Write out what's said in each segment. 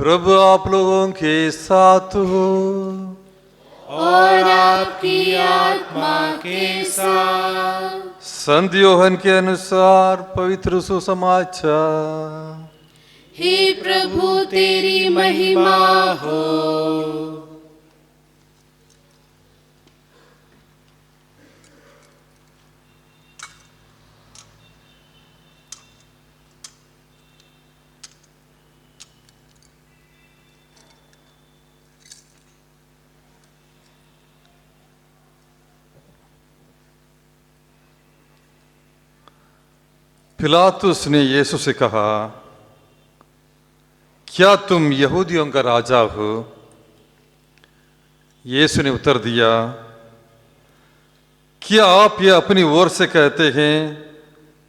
प्रभु आप लोगों के साथ हो और आपकी आत्मा के साथ। संत योहन के अनुसार पवित्र सुसमाचार। हे प्रभु तेरी महिमा हो। पिलातुस ने यीशु से कहा, क्या तुम यहूदियों का राजा हो? यीशु ने उत्तर दिया, क्या आप ये अपनी ओर से कहते हैं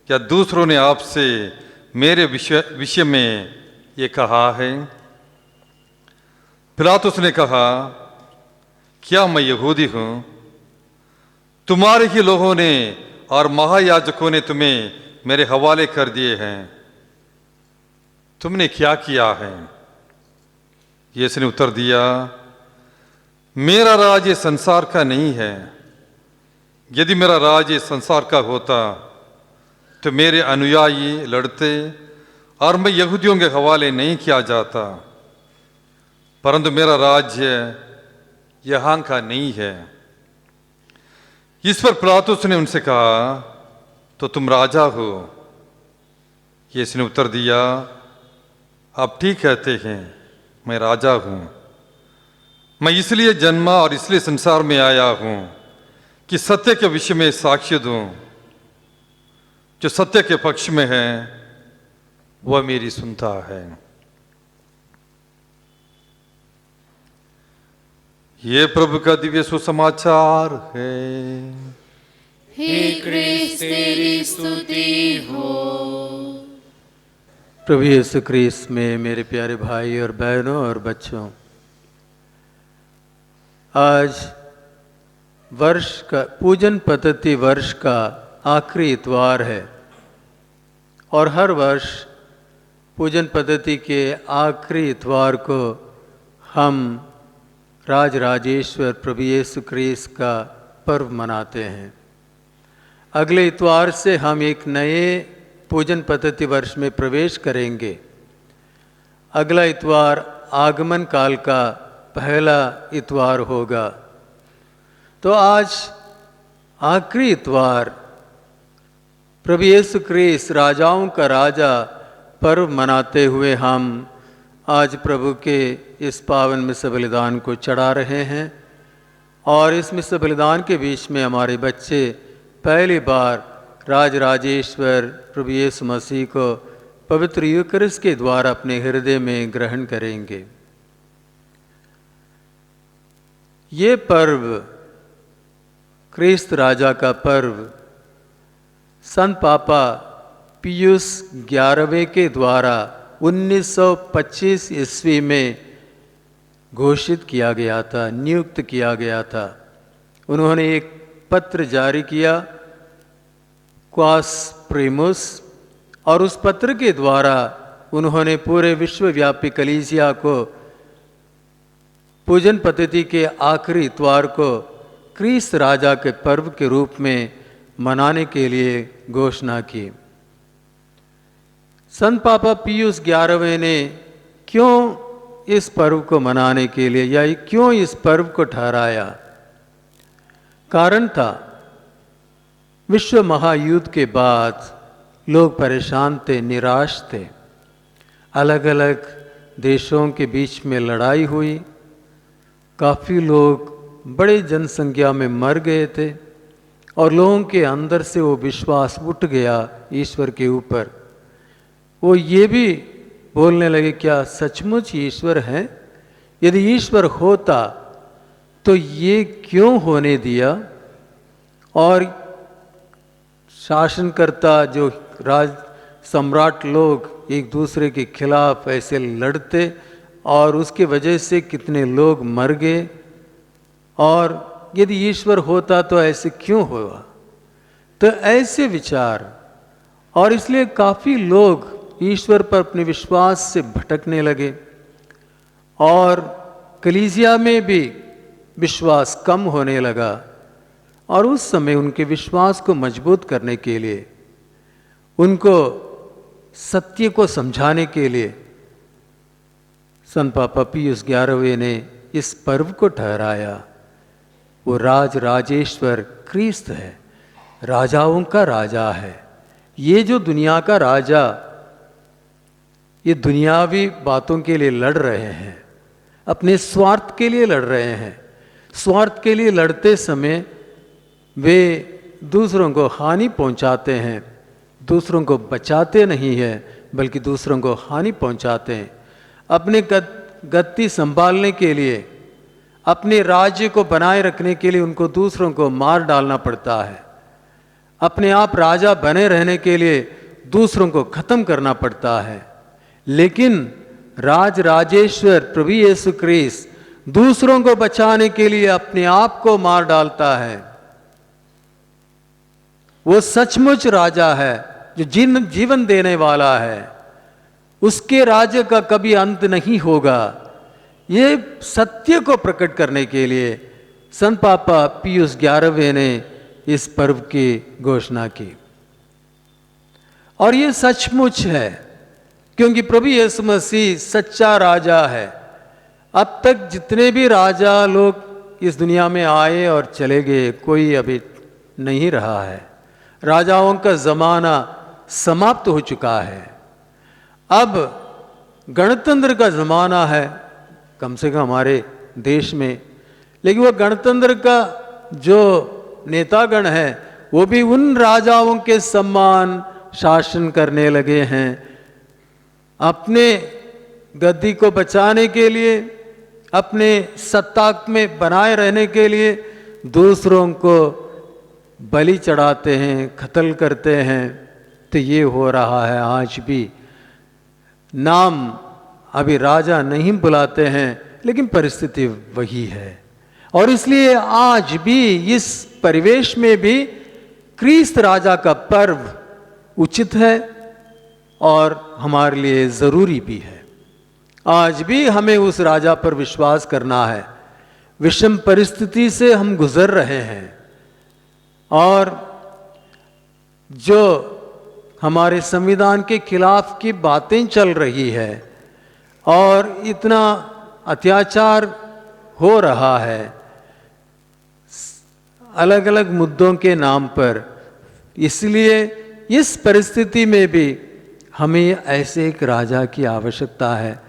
या दूसरों ने आपसे मेरे विषय में ये कहा है? पिलातुस ने कहा, क्या मैं यहूदी हूं? तुम्हारे ही लोगों ने और महायाजकों ने तुम्हें मेरे हवाले कर दिए हैं। तुमने क्या किया है? यीशु ने उत्तर दिया, मेरा राज ये संसार का नहीं है। यदि मेरा राज ये संसार का होता तो मेरे अनुयायी लड़ते और मैं यहूदियों के हवाले नहीं किया जाता, परंतु मेरा राज्य यहाँ का नहीं है। इस पर पिलातुस ने उनसे कहा, तो तुम राजा हो? यीशु ने उत्तर दिया, आप ठीक कहते हैं, मैं राजा हूं। मैं इसलिए जन्मा और इसलिए संसार में आया हूं कि सत्य के विषय में साक्ष्य दूं। जो सत्य के पक्ष में है वह मेरी सुनता है। ये प्रभु का दिव्य सुसमाचार है। हे क्रिस्त तेरी स्तुति हो। प्रभु यीशु क्रिस्त में मेरे प्यारे भाई और बहनों और बच्चों, आज वर्ष का पूजन पद्धति वर्ष का आखिरी इतवार है और हर वर्ष पूजन पद्धति के आखिरी इतवार को हम राजराजेश्वर प्रभु यीशु क्रिस्त का पर्व मनाते हैं। अगले इतवार से हम एक नए पूजन पद्धति वर्ष में प्रवेश करेंगे। अगला इतवार आगमन काल का पहला इतवार होगा। तो आज आखिरी इतवार प्रभु यीशु क्रिस्त राजाओं का राजा पर्व मनाते हुए हम आज प्रभु के इस पावन मिस्र बलिदान को चढ़ा रहे हैं। और इस मिस्र बलिदान के बीच में हमारे बच्चे पहली बार राजराजेश्वर प्रभु यीशु मसीह को पवित्र यूकरिस्ट के द्वारा अपने हृदय में ग्रहण करेंगे। ये पर्व क्रिस्त राजा का पर्व संत पापा पियुस 11वें के द्वारा 1925 ईस्वी में घोषित किया गया था, नियुक्त किया गया था। उन्होंने एक पत्र जारी किया, क्वास प्रीमुस, और उस पत्र के द्वारा उन्होंने पूरे विश्वव्यापी कलीसिया को पूजन पद्धति के आखिरी इतवार को क्रिस्त राजा के पर्व के रूप में मनाने के लिए घोषणा की। संत पापा पियुस 11वें ने क्यों इस पर्व को मनाने के लिए या क्यों इस पर्व को ठहराया? कारण था, विश्व महायुद्ध के बाद लोग परेशान थे, निराश थे। अलग अलग देशों के बीच में लड़ाई हुई, काफ़ी लोग बड़े जनसंख्या में मर गए थे और लोगों के अंदर से वो विश्वास उठ गया ईश्वर के ऊपर। वो ये भी बोलने लगे, क्या सचमुच ईश्वर है? यदि ईश्वर होता तो ये क्यों होने दिया? और शासनकर्ता जो राज सम्राट लोग एक दूसरे के खिलाफ ऐसे लड़ते और उसके वजह से कितने लोग मर गए। और यदि ईश्वर होता तो ऐसे क्यों हुआ? तो ऐसे विचार, और इसलिए काफ़ी लोग ईश्वर पर अपने विश्वास से भटकने लगे। और कलीसिया में भी विश्वास कम होने लगा। और उस समय उनके विश्वास को मजबूत करने के लिए, उनको सत्य को समझाने के लिए संत पापा पियुस 11वें ने इस पर्व को ठहराया। वो राजेश्वर क्रिस्त है, राजाओं का राजा है। ये जो दुनिया का राजा, ये दुनियावी बातों के लिए लड़ रहे हैं, अपने स्वार्थ के लिए लड़ रहे हैं। स्वार्थ के लिए लड़ते समय वे दूसरों को हानि पहुंचाते हैं, दूसरों को बचाते नहीं हैं, बल्कि दूसरों को हानि पहुंचाते हैं। अपने गद्दी संभालने के लिए, अपने राज्य को बनाए रखने के लिए उनको दूसरों को मार डालना पड़ता है। अपने आप राजा बने रहने के लिए दूसरों को खत्म करना पड़ता है। लेकिन राजेश्वर प्रभु यीशु क्रिस्त दूसरों को बचाने के लिए अपने आप को मार डालता है। वो सचमुच राजा है जो जीवन देने वाला है। उसके राज्य का कभी अंत नहीं होगा। ये सत्य को प्रकट करने के लिए संत पापा पियुस 11वें ने इस पर्व की घोषणा की। और ये सचमुच है, क्योंकि प्रभु यीशु मसीह सच्चा राजा है। अब तक जितने भी राजा लोग इस दुनिया में आए और चले गए, कोई अभी नहीं रहा है। राजाओं का जमाना समाप्त हो चुका है। अब गणतंत्र का जमाना है, कम से कम हमारे देश में। लेकिन वो गणतंत्र का जो नेतागण है, वो भी उन राजाओं के समान शासन करने लगे हैं। अपने गद्दी को बचाने के लिए, अपने सत्ता में बनाए रहने के लिए दूसरों को बलि चढ़ाते हैं, कत्ल करते हैं। तो ये हो रहा है आज भी। नाम अभी राजा नहीं बुलाते हैं, लेकिन परिस्थिति वही है। और इसलिए आज भी इस परिवेश में भी क्रिस्त राजा का पर्व उचित है और हमारे लिए जरूरी भी है। आज भी हमें उस राजा पर विश्वास करना है। विषम परिस्थिति से हम गुजर रहे हैं और जो हमारे संविधान के खिलाफ की बातें चल रही है और इतना अत्याचार हो रहा है अलग अलग मुद्दों के नाम पर, इसलिए इस परिस्थिति में भी हमें ऐसे एक राजा की आवश्यकता है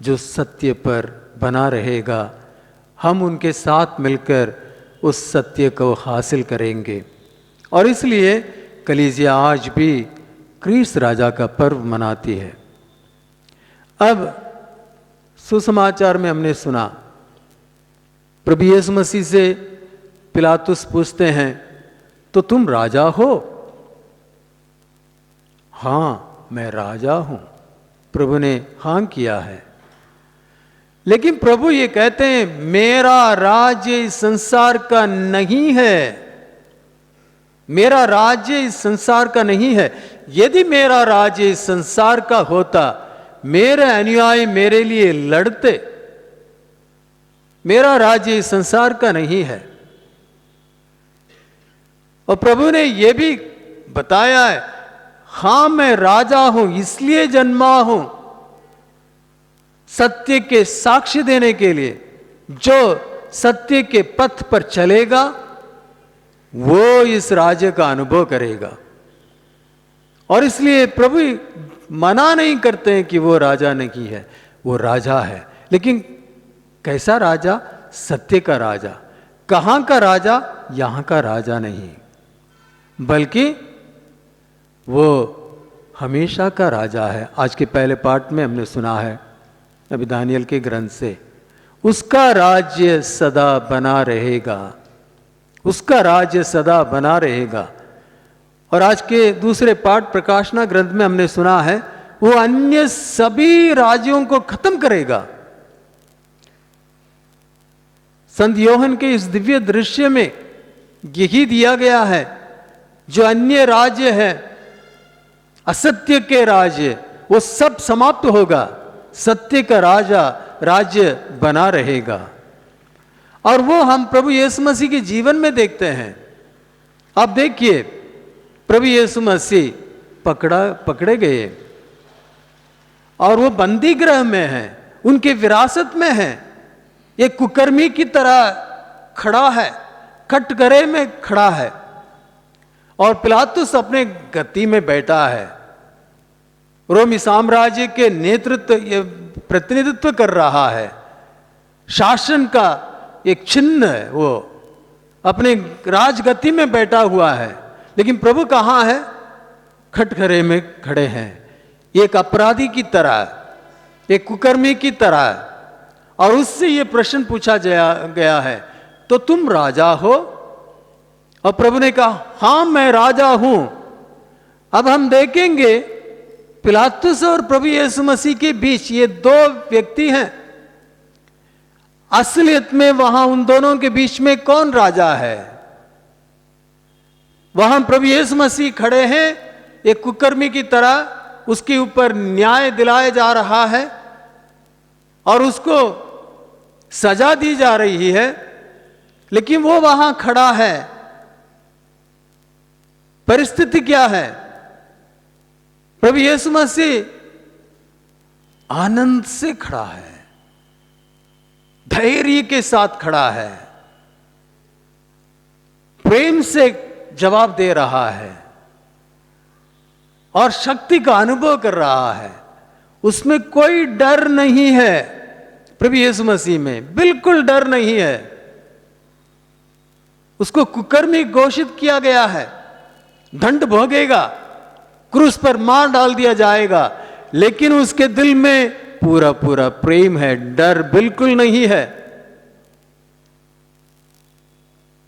जो सत्य पर बना रहेगा। हम उनके साथ मिलकर उस सत्य को हासिल करेंगे। और इसलिए कलीसिया आज भी क्रिस्त राजा का पर्व मनाती है। अब सुसमाचार में हमने सुना, प्रभु यीशु मसीह से पिलातुस पूछते हैं, तो तुम राजा हो? हाँ, मैं राजा हूं। प्रभु ने हाँ किया है। लेकिन प्रभु ये कहते हैं, मेरा राज्य इस संसार का नहीं है। मेरा राज्य इस संसार का नहीं है। यदि मेरा राज्य इस संसार का होता, मेरे अनुयायी मेरे लिए लड़ते। मेरा राज्य इस संसार का नहीं है। और प्रभु ने यह भी बताया है, हां मैं राजा हूं, इसलिए जन्मा हूं सत्य के साक्ष्य देने के लिए। जो सत्य के पथ पर चलेगा वो इस राज्य का अनुभव करेगा। और इसलिए प्रभु मना नहीं करते हैं कि वो राजा नहीं है, वो राजा है। लेकिन कैसा राजा? सत्य का राजा। कहां का राजा? यहां का राजा नहीं, बल्कि वो हमेशा का राजा है। आज के पहले पाठ में हमने सुना है नबी दानियल के ग्रंथ से, उसका राज्य सदा बना रहेगा। उसका राज्य सदा बना रहेगा। और आज के दूसरे पाठ प्रकाशना ग्रंथ में हमने सुना है, वो अन्य सभी राज्यों को खत्म करेगा। संत योहन के इस दिव्य दृश्य में यही दिया गया है, जो अन्य राज्य है, असत्य के राज्य, वो सब समाप्त होगा। सत्य का राजा राज्य बना रहेगा। और वो हम प्रभु यीशु मसीह के जीवन में देखते हैं। आप देखिए, प्रभु यीशु मसीह पकड़े गए और वो बंदी गृह में हैं, उनके विरासत में हैं। एक कुकर्मी की तरह खड़ा है, कटघरे में खड़ा है, और पिलातुस अपने गद्दी में बैठा है। रोमी साम्राज्य के प्रतिनिधित्व कर रहा है, शासन का एक चिन्ह है, वो अपने राजगद्दी में बैठा हुआ है। लेकिन प्रभु कहाँ है? कटघरे में खड़े हैं, एक अपराधी की तरह, एक कुकर्मी की तरह। और उससे ये प्रश्न पूछा गया है, तो तुम राजा हो? और प्रभु ने कहा, हां मैं राजा हूं। अब हम देखेंगे पिलातुस और प्रभु यीशु मसीह के बीच ये दो व्यक्ति हैं। असलियत में वहां उन दोनों के बीच में कौन राजा है? वहां प्रभु यीशु मसीह खड़े हैं एक कुकर्मी की तरह, उसके ऊपर न्याय दिलाया जा रहा है और उसको सजा दी जा रही है, लेकिन वो वहां खड़ा है। परिस्थिति क्या है? प्रभु यीशु मसीह आनंद से खड़ा है, धैर्य के साथ खड़ा है, प्रेम से जवाब दे रहा है और शक्ति का अनुभव कर रहा है। उसमें कोई डर नहीं है। प्रभु यीशु मसीह में बिल्कुल डर नहीं है। उसको कुकर्मी घोषित किया गया है, दंड भोगेगा, क्रूस पर मार डाल दिया जाएगा, लेकिन उसके दिल में पूरा पूरा प्रेम है, डर बिल्कुल नहीं है।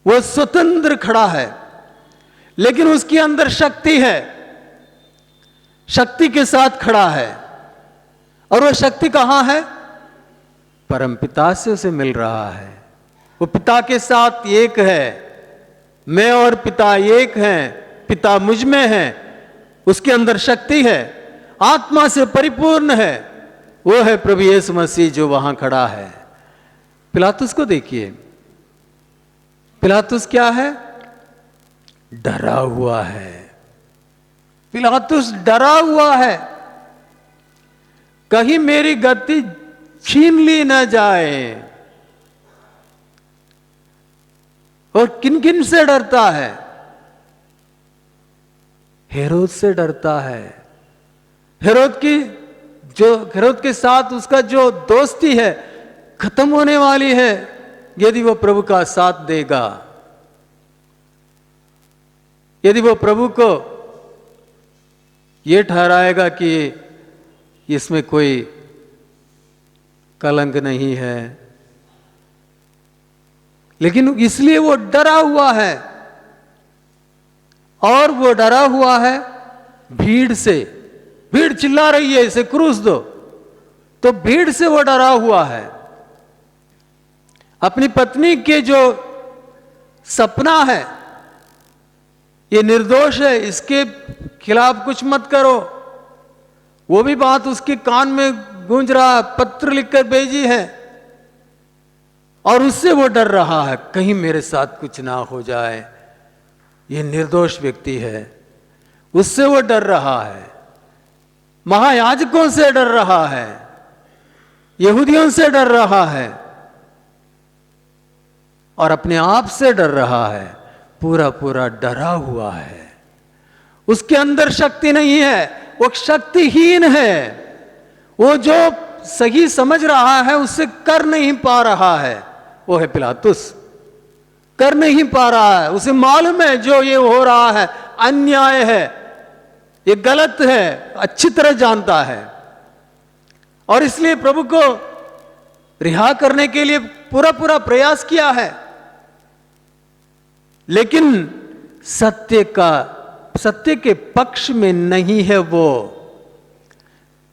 वो स्वतंत्र खड़ा है, लेकिन उसके अंदर शक्ति है, शक्ति के साथ खड़ा है। और वो शक्ति कहां है? परमपिता से उसे मिल रहा है। वो पिता के साथ एक है। मैं और पिता एक हैं, पिता मुझ में है। उसके अंदर शक्ति है, आत्मा से परिपूर्ण है। वो है प्रभु यीशु मसीह जो वहां खड़ा है। पिलातुस को देखिए, पिलातुस क्या है? डरा हुआ है। पिलातुस डरा हुआ है, कहीं मेरी गद्दी छीन ली ना जाए। और किन किन से डरता है? हेरोद से डरता है। हेरोद के साथ उसका जो दोस्ती है खत्म होने वाली है यदि वो प्रभु का साथ देगा, यदि वो प्रभु को ये ठहराएगा कि इसमें कोई कलंक नहीं है। लेकिन इसलिए वो डरा हुआ है, और वो डरा हुआ है भीड़ से। भीड़ चिल्ला रही है इसे क्रूस दो, तो भीड़ से वो डरा हुआ है। अपनी पत्नी के जो सपना है, ये निर्दोष है, इसके खिलाफ कुछ मत करो, वो भी बात उसके कान में गूंज रहा है, पत्र लिखकर भेजी है, और उससे वो डर रहा है कहीं मेरे साथ कुछ ना हो जाए। ये निर्दोष व्यक्ति है, उससे वो डर रहा है। महायाजकों से डर रहा है, यहूदियों से डर रहा है, और अपने आप से डर रहा है। पूरा पूरा डरा हुआ है। उसके अंदर शक्ति नहीं है, वो शक्तिहीन है। वो जो सही समझ रहा है उससे कर नहीं पा रहा है। वो है पिलातुस, कर नहीं पा रहा है। उसे मालूम है जो ये हो रहा है अन्याय है, ये गलत है, अच्छी तरह जानता है, और इसलिए प्रभु को रिहा करने के लिए पूरा पूरा प्रयास किया है। लेकिन सत्य के पक्ष में नहीं है। वो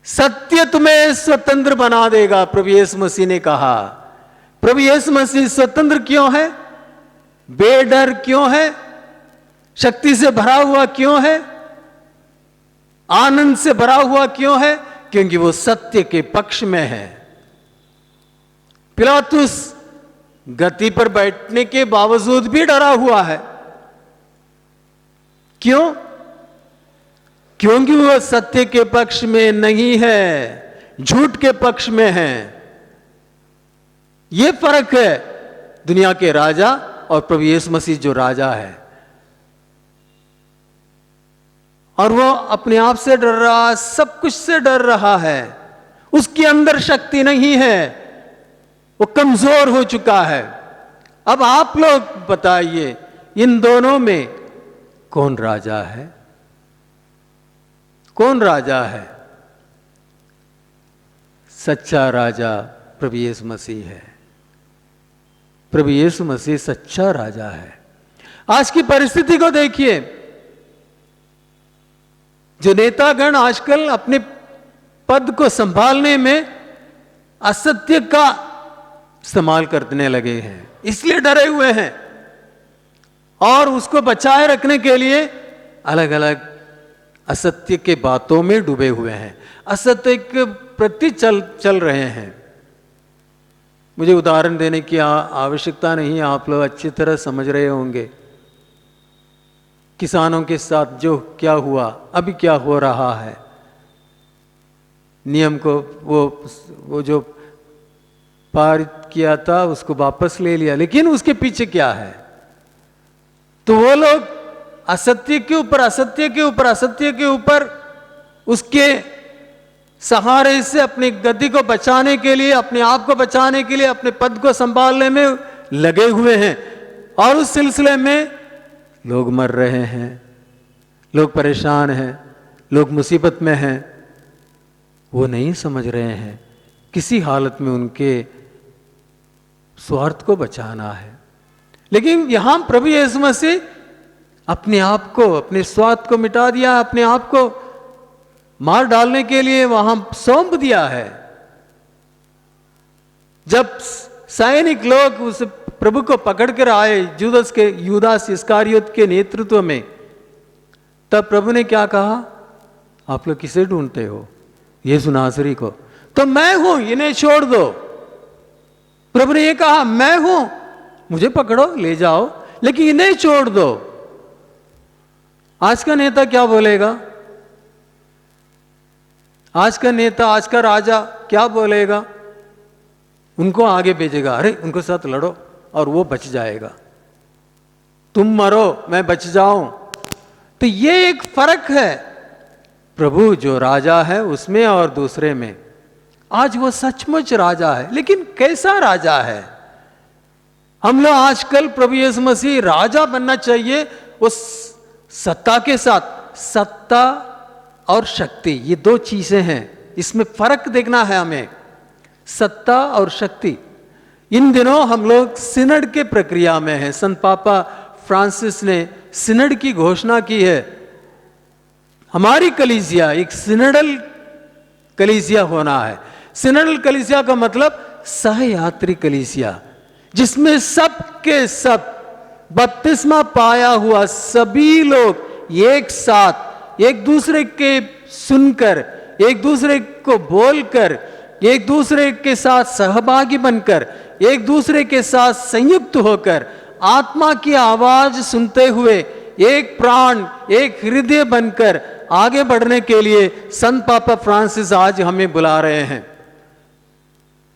सत्य तुम्हें स्वतंत्र बना देगा, प्रभु यीशु मसीह ने कहा। प्रभु यीशु मसीह स्वतंत्र क्यों है? बेडर क्यों है? शक्ति से भरा हुआ क्यों है? आनंद से भरा हुआ क्यों है? क्योंकि वो सत्य के पक्ष में है। पिलातुस गद्दी पर बैठने के बावजूद भी डरा हुआ है। क्यों? क्योंकि वह सत्य के पक्ष में नहीं है, झूठ के पक्ष में है। यह फर्क है दुनिया के राजा और प्रभु यीशु मसीह जो राजा है। और वो अपने आप से डर रहा है, सब कुछ से डर रहा है, उसके अंदर शक्ति नहीं है, वो कमजोर हो चुका है। अब आप लोग बताइए, इन दोनों में कौन राजा है? कौन राजा है? सच्चा राजा प्रभु यीशु मसीह है। प्रभु यीशु मसीह सच्चा राजा है। आज की परिस्थिति को देखिए, जो नेतागण आजकल अपने पद को संभालने में असत्य का इस्तेमाल करने लगे हैं, इसलिए डरे हुए हैं और उसको बचाए रखने के लिए अलग अलग असत्य के बातों में डूबे हुए हैं, असत्य के प्रति चल रहे हैं। मुझे उदाहरण देने की आवश्यकता नहीं है, आप लोग अच्छी तरह समझ रहे होंगे। किसानों के साथ जो क्या हुआ, अभी क्या हो रहा है, नियम को वो जो पारित किया था उसको वापस ले लिया, लेकिन उसके पीछे क्या है? तो वो लोग असत्य के ऊपर असत्य के ऊपर असत्य के ऊपर उसके सहारे से अपनी गद्दी को बचाने के लिए, अपने आप को बचाने के लिए, अपने पद को संभालने में लगे हुए हैं। और उस सिलसिले में लोग मर रहे हैं, लोग परेशान हैं, लोग मुसीबत में हैं। वो नहीं समझ रहे हैं किसी हालत में उनके स्वार्थ को बचाना है। लेकिन यहां प्रभु यीशु मसीह अपने आप को, अपने स्वार्थ को मिटा दिया, अपने आप को मार डालने के लिए वहां सौंप दिया है। जब सैनिक लोग उस प्रभु को पकड़ कर आए यूदास इस्करियोत के नेतृत्व में, तब प्रभु ने क्या कहा? आप लोग किसे ढूंढते हो? यीशु नासरी को। तो मैं हूं, इन्हें छोड़ दो। प्रभु ने ये कहा, मैं हूं, मुझे पकड़ो ले जाओ, लेकिन इन्हें छोड़ दो। आज का नेता क्या बोलेगा? आज का नेता, आज का राजा क्या बोलेगा? उनको आगे भेजेगा, अरे उनको साथ लड़ो और वो बच जाएगा, तुम मरो मैं बच जाऊं। तो ये एक फर्क है प्रभु जो राजा है उसमें और दूसरे में। आज वो सचमुच राजा है, लेकिन कैसा राजा है? हम लोग आजकल प्रभु यीशु मसीह राजा बनना चाहिए, उस सत्ता के साथ, सत्ता और शक्ति, ये दो चीजें हैं, इसमें फर्क देखना है हमें। सत्ता और शक्ति। इन दिनों हम लोग सिनड के प्रक्रिया में हैं। संत पापा फ्रांसिस ने सिनड की घोषणा की है। हमारी कलीसिया एक सिनडल कलीसिया होना है। सिनडल कलीसिया का मतलब सहयात्री कलीसिया, जिसमें सब के सब बपतिस्मा पाया हुआ सभी लोग एक साथ, एक दूसरे के सुनकर, एक दूसरे को बोलकर, एक दूसरे के साथ सहभागी बनकर, एक दूसरे के साथ संयुक्त होकर, आत्मा की आवाज सुनते हुए एक प्राण, एक हृदय बनकर आगे बढ़ने के लिए संत पापा फ्रांसिस आज हमें बुला रहे हैं।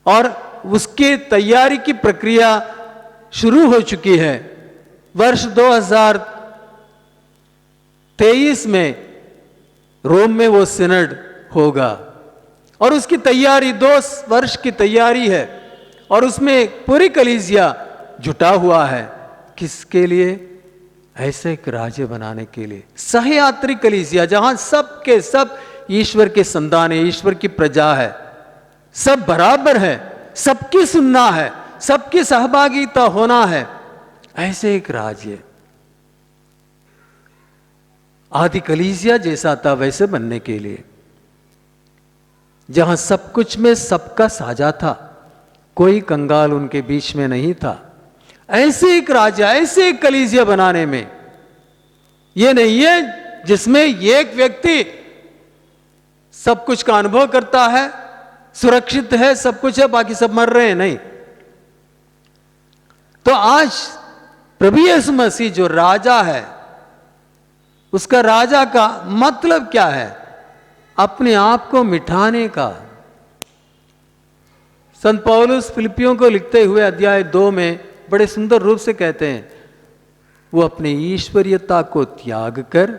और उसके तैयारी की प्रक्रिया शुरू हो चुकी है। वर्ष 2023 में रोम में वो सिनड होगा और उसकी तैयारी 2 वर्ष की तैयारी है और उसमें पूरी कलीसिया जुटा हुआ है। किसके लिए? ऐसे एक राज्य बनाने के लिए। सहयात्री कलीसिया, जहां सब के सब ईश्वर के संतान है, ईश्वर की प्रजा है, सब बराबर है, सबकी सुनना है, सबकी सहभागिता होना है। ऐसे एक राज्य आदि कलीसिया जैसा था वैसे बनने के लिए, जहां सब कुछ में सबका साझा था, कोई कंगाल उनके बीच में नहीं था। ऐसे एक राज्य, ऐसे एक कलीसिया बनाने में यह नहीं है जिसमें एक व्यक्ति सब कुछ का अनुभव करता है, सुरक्षित है, सब कुछ है, बाकी सब मर रहे हैं। नहीं, तो आज प्रभु यीशु मसीह जो राजा है, उसका राजा का मतलब क्या है? अपने आप को मिटाने का। संत पौलुस फिलिपियों को लिखते हुए अध्याय 2 में बड़े सुंदर रूप से कहते हैं, वो अपने ईश्वरीयता को त्याग कर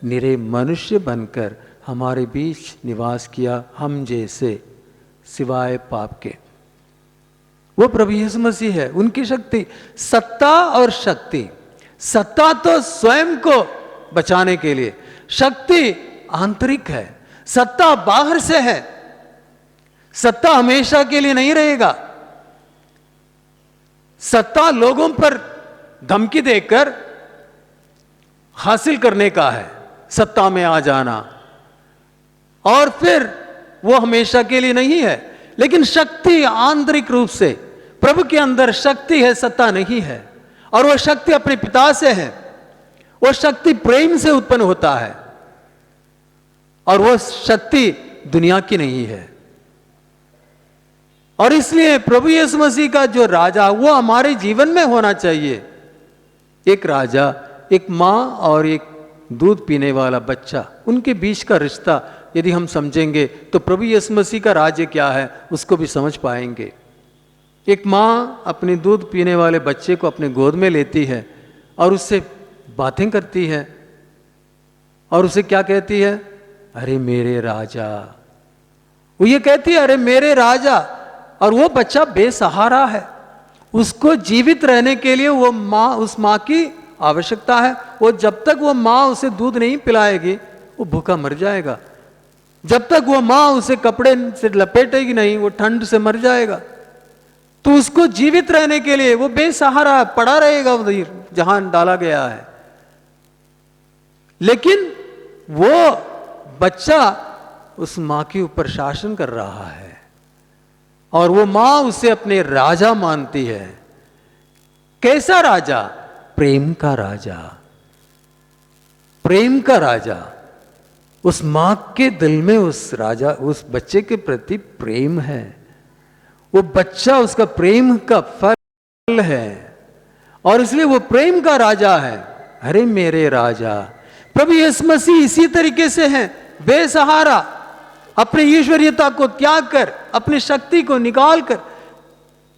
निरे मनुष्य बनकर हमारे बीच निवास किया, हम जैसे, सिवाय पाप के। वो प्रभु यीशु मसीह है। उनकी शक्ति, सत्ता और शक्ति, सत्ता तो स्वयं को बचाने के लिए, शक्ति आंतरिक है, सत्ता बाहर से है। सत्ता हमेशा के लिए नहीं रहेगा। सत्ता लोगों पर धमकी देकर हासिल करने का है, सत्ता में आ जाना, और फिर वो हमेशा के लिए नहीं है। लेकिन शक्ति आंतरिक रूप से, प्रभु के अंदर शक्ति है, सत्ता नहीं है। और वह शक्ति अपने पिता से है। वह शक्ति प्रेम से उत्पन्न होता है, और वह शक्ति दुनिया की नहीं है। और इसलिए प्रभु यीशु मसीह का जो राजा, वो हमारे जीवन में होना चाहिए। एक राजा, एक मां और एक दूध पीने वाला बच्चा, उनके बीच का रिश्ता यदि हम समझेंगे तो प्रभु यीशु मसीह का राज्य क्या है उसको भी समझ पाएंगे। एक मां अपने दूध पीने वाले बच्चे को अपने गोद में लेती है और उससे बातें करती है, और उसे क्या कहती है? अरे मेरे राजा। वो ये कहती है, अरे मेरे राजा। और वो बच्चा बेसहारा है, उसको जीवित रहने के लिए वो माँ, उस माँ की आवश्यकता है। वो जब तक वो माँ उसे दूध नहीं पिलाएगी वो भूखा मर जाएगा। जब तक वो माँ उसे कपड़े से लपेटेगी नहीं वो ठंड से मर जाएगा। तो उसको जीवित रहने के लिए वो बेसहारा पड़ा रहेगा उधर जहां डाला गया है। लेकिन वो बच्चा उस माँ के ऊपर शासन कर रहा है, और वो माँ उसे अपने राजा मानती है। कैसा राजा? प्रेम का राजा। प्रेम का राजा। उस मां के दिल में उस राजा, उस बच्चे के प्रति प्रेम है। वो बच्चा उसका प्रेम का फल है, और इसलिए वो प्रेम का राजा है। अरे मेरे राजा। प्रभु यीशु मसीह इसी तरीके से हैं, बेसहारा, अपने ईश्वरीयता को त्याग कर, अपनी शक्ति को निकाल कर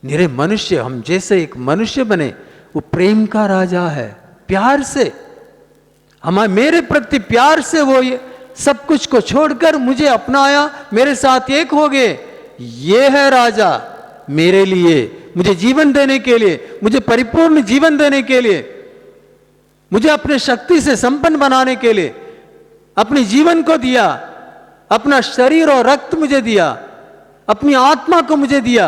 निरे मनुष्य, हम जैसे एक मनुष्य बने। वो प्रेम का राजा है। प्यार से, हमारे मेरे प्रति प्यार से वो ये सब कुछ को छोड़कर मुझे अपनाया, मेरे साथ एक हो गए। ये है राजा मेरे लिए, मुझे जीवन देने के लिए, मुझे परिपूर्ण जीवन देने के लिए, मुझे अपने शक्ति से संपन्न बनाने के लिए अपने जीवन को दिया, अपना शरीर और रक्त मुझे दिया, अपनी आत्मा को मुझे दिया,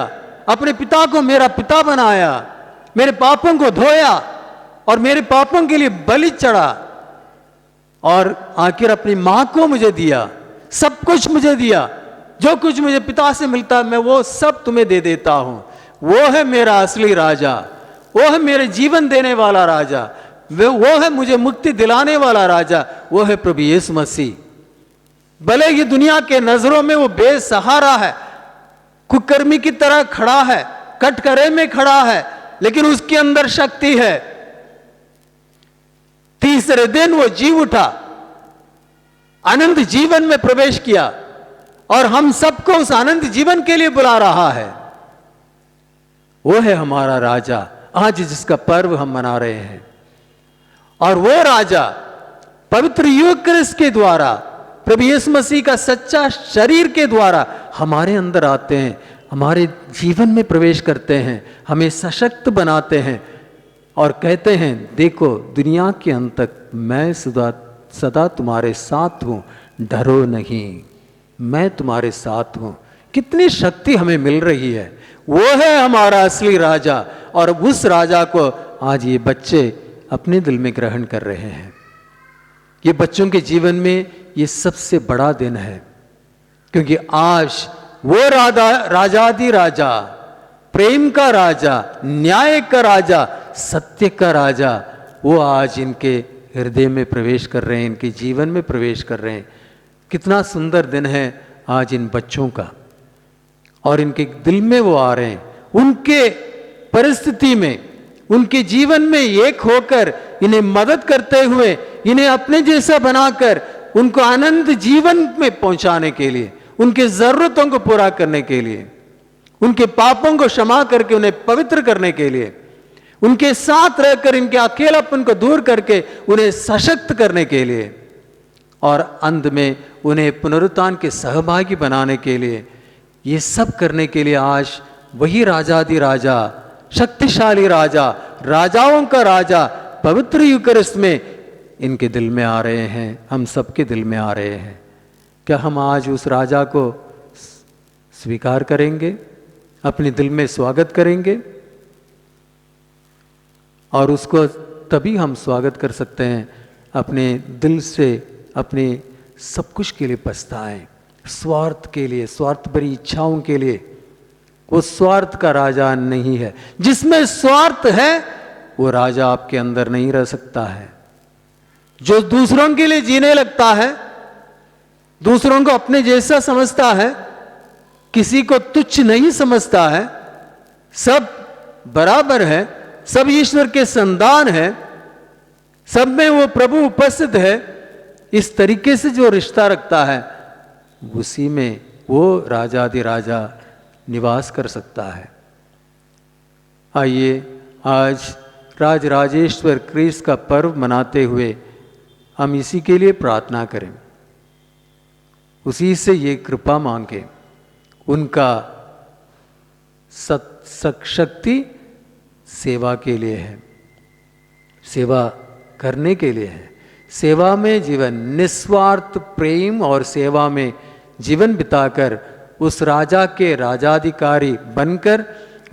अपने पिता को मेरा पिता बनाया, मेरे पापों को धोया और मेरे पापों के लिए बलि चढ़ा, और आखिर अपनी मां को मुझे दिया। सब कुछ मुझे दिया, जो कुछ मुझे पिता से मिलता मैं वो सब तुम्हें दे देता हूं। वो है मेरा असली राजा, वो है मेरे जीवन देने वाला राजा, वो है मुझे मुक्ति दिलाने वाला राजा, वो है प्रभु यीशु मसीह। भले ही दुनिया के नजरों में वो बेसहारा है, कुकर्मी की तरह खड़ा है, कटघरे में खड़ा है, लेकिन उसके अंदर शक्ति है। तीसरे दिन वो जी उठा, अनंत जीवन में प्रवेश किया, और हम सबको उस अनंत जीवन के लिए बुला रहा है। वो है हमारा राजा, आज जिसका पर्व हम मना रहे हैं। और वो राजा पवित्र यूकरिस्ट के द्वारा, प्रभु यीशु मसीह का सच्चा शरीर के द्वारा हमारे अंदर आते हैं, हमारे जीवन में प्रवेश करते हैं, हमें सशक्त बनाते हैं, और कहते हैं देखो दुनिया के अंत तक मैं सदा तुम्हारे साथ हूं, डरो नहीं, मैं तुम्हारे साथ हूं। कितनी शक्ति हमें मिल रही है। वो है हमारा असली राजा, और उस राजा को आज ये बच्चे अपने दिल में ग्रहण कर रहे हैं। ये बच्चों के जीवन में ये सबसे बड़ा दिन है, क्योंकि आज वो राजाधि राजा, प्रेम का राजा, न्याय का राजा, सत्य का राजा, वो आज इनके हृदय में प्रवेश कर रहे हैं, इनके जीवन में प्रवेश कर रहे हैं। कितना सुंदर दिन है आज इन बच्चों का, और इनके दिल में वो आ रहे हैं। उनके परिस्थिति में उनके जीवन में एक होकर इन्हें मदद करते हुए, इन्हें अपने जैसा बनाकर उनको आनंद जीवन में पहुंचाने के लिए, उनके जरूरतों को पूरा करने के लिए, उनके पापों को क्षमा करके उन्हें पवित्र करने के लिए, उनके साथ रहकर इनके अकेलापन को दूर करके उन्हें सशक्त करने के लिए, और अंत में उन्हें पुनरुत्थान के सहभागी बनाने के लिए, ये सब करने के लिए आज वही राजाधिराजा, शक्तिशाली राजा, राजाओं का राजा पवित्र यूकरिस्ट में इनके दिल में आ रहे हैं, हम सबके दिल में आ रहे हैं। क्या हम आज उस राजा को स्वीकार करेंगे, अपने दिल में स्वागत करेंगे? और उसको तभी हम स्वागत कर सकते हैं अपने दिल से, अपने सब कुछ के लिए पछताएं, स्वार्थ के लिए, स्वार्थ भरी इच्छाओं के लिए। वो स्वार्थ का राजा नहीं है। जिसमें स्वार्थ है वो राजा आपके अंदर नहीं रह सकता है। जो दूसरों के लिए जीने लगता है, दूसरों को अपने जैसा समझता है, किसी को तुच्छ नहीं समझता है, सब बराबर है, सब ईश्वर के संतान है, सब में वो प्रभु उपस्थित है, इस तरीके से जो रिश्ता रखता है, उसी में वो राजाधिराजा निवास कर सकता है। आइए आज राजराजेश्वर क्रिस्त का पर्व मनाते हुए हम इसी के लिए प्रार्थना करें, उसी से ये कृपा मांगे। उनका शक्ति सेवा के लिए है, सेवा करने के लिए है। सेवा में जीवन, निस्वार्थ प्रेम और सेवा में जीवन बिताकर उस राजा के राजाधिकारी बनकर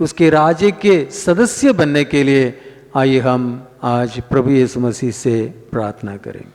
उसके राज्य के सदस्य बनने के लिए आइए हम आज प्रभु यीशु मसीह से प्रार्थना करें।